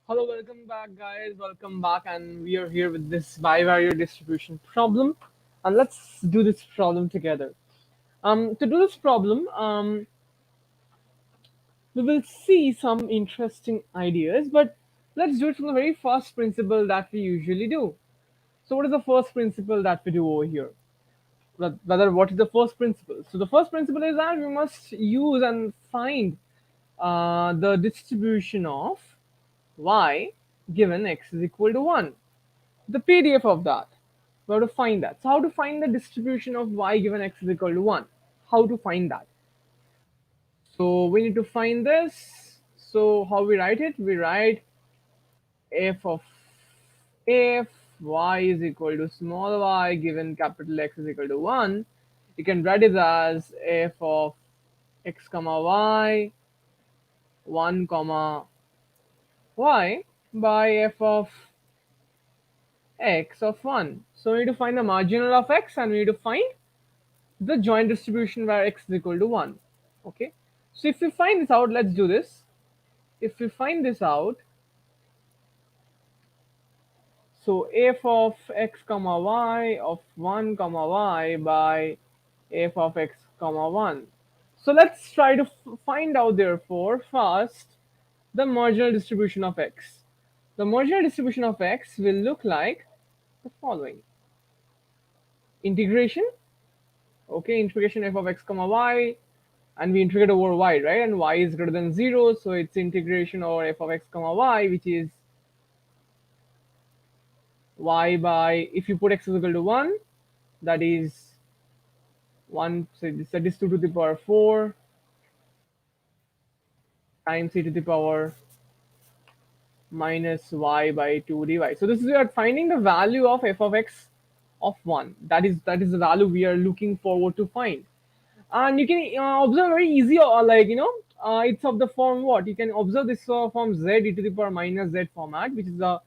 Hello, welcome back, guys. Welcome back, and we are here with this bivariate distribution problem, and let's do this problem together. To do this problem, we will see some interesting ideas, but let's do it from the very first principle that we usually do. So, what is the first principle that we do over here? Rather, what is the first principle? So, the first principle is that we must use and find the distribution of y given x is equal to 1. The PDF of that. We have to find that. So how to find the distribution of y given x is equal to 1? How to find that? So we need to find this. So how we write it? We write f of if y is equal to small y given capital X is equal to 1. You can write it as f of x comma y 1 comma y by f of x of 1. So we need to find the marginal of x and we need to find the joint distribution where x is equal to 1. Okay, so if we find this out, let's do this. If we find this out, so f of x comma y of 1 comma y by f of x comma 1. So let's try to find out, therefore, first the marginal distribution of x. The marginal distribution of x will look like the following: integration. Okay, integration f of x comma y, and we integrate over y, right? And y is greater than 0, so it's integration over f of x comma y, which is y by, if you put x is equal to 1, that is 1, so that is 2 to the power 4 times e to the power minus y by 2 dy. So this is, we are finding the value of f of x of 1. That is the value we are looking forward to find. And you can observe very easy, or it's of the form, what you can observe this form z e to the power minus z format, which is the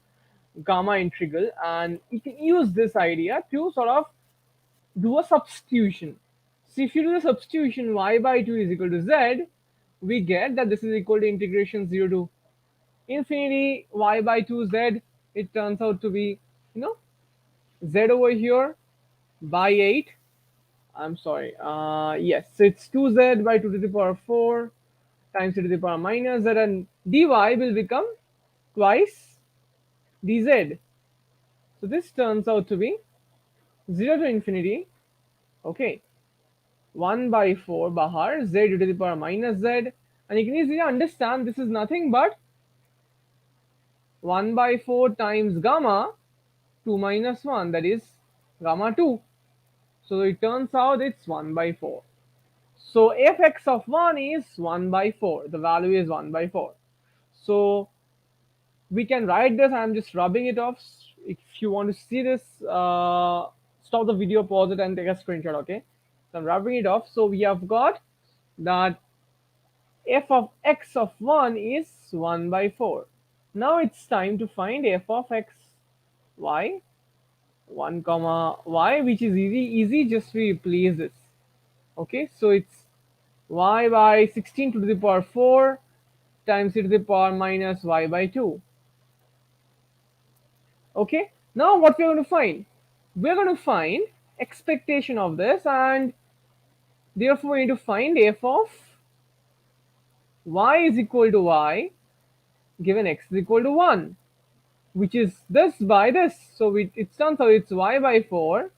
gamma integral, and you can use this idea to sort of do a substitution. So if you do the substitution, y by 2 is equal to z, we get that this is equal to integration 0 to infinity y by 2 z. It turns out to be, z over here by 8. I'm sorry. Yes, so it's 2z by 2 to the power 4 times e to the power minus z, and dy will become twice dz. So this turns out to be 0 to infinity. Okay, 1 by 4 bahar z e to the power minus z, and you can easily understand this is nothing but 1 by 4 times gamma 2 minus 1, that is gamma 2. So it turns out it's 1 by 4. So fx of 1 is 1 by 4. The value is 1 by 4. So we can write this. I'm just rubbing it off. If you want to see this, stop the video, pause it, and take a screenshot. Okay, so I'm rubbing it off. So we have got that f of x of 1 is 1 by 4. Now it's time to find f of x y 1 comma y, which is easy, just we replace this. Okay, so it's y by 16 to the power 4 times e to the power minus y by 2. Okay, now what we're going to find? We're going to find expectation of this, and therefore we need to find f of y is equal to y given x is equal to 1, which is this by this. So it turns out it's y by 4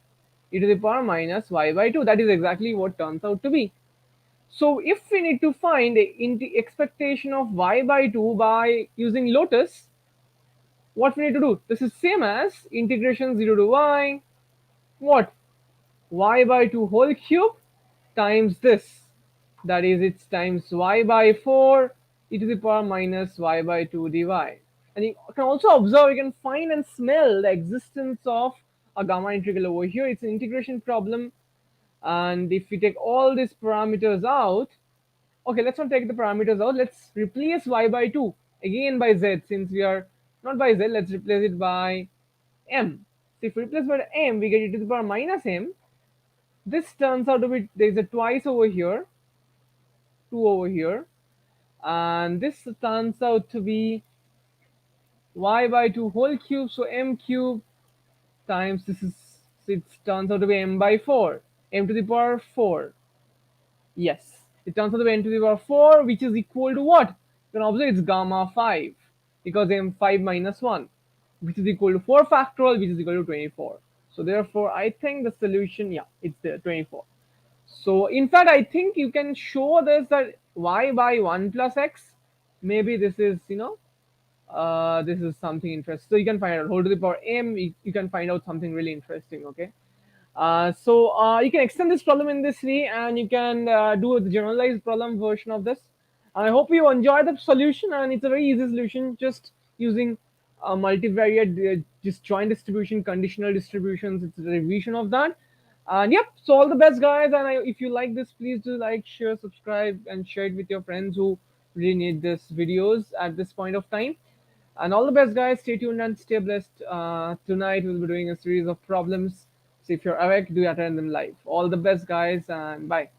e to the power minus y by 2. That is exactly what turns out to be. So if we need to find the expectation of y by 2 by using lotus, what we need to do? This is same as integration 0 to y, what? Y by 2 whole cube times this. That is, it's times y by 4 e to the power minus y by 2 dy. And you can also observe, you can find and smell the existence of a gamma integral over here. It's an integration problem. And if we take all these parameters out, okay, let's not take the parameters out. Let's replace y by 2 again by z. Since we are not by z, let's replace it by m. So if we replace by m, we get e to the power minus m. This turns out to be, there's a twice over here, 2 over here, and this turns out to be y by 2 whole cube, so m cube times this is, it turns out to be m by 4, m to the power 4. Yes, it turns out to be n to the power 4, which is equal to what? You can observe it's gamma 5, because m5 minus 1, which is equal to 4 factorial, which is equal to 24. So therefore, I think the solution, yeah, it's there, 24. So in fact, I think you can show this that y by 1 plus x, maybe this is, this is something interesting. So you can find out whole to the power m, you can find out something really interesting, okay? You can extend this problem in this way, and you can do a generalized problem version of this. I hope you enjoy the solution, and it's a very easy solution, just using multivariate disjoint distribution, conditional distributions. It's a revision of that. And yep, so all the best, guys. And if you like this, please do like, share, subscribe, and share it with your friends who really need this videos at this point of time. And all the best, guys. Stay tuned and stay blessed. Tonight we'll be doing a series of problems. So if you're awake, do attend them live. All the best, guys, and bye.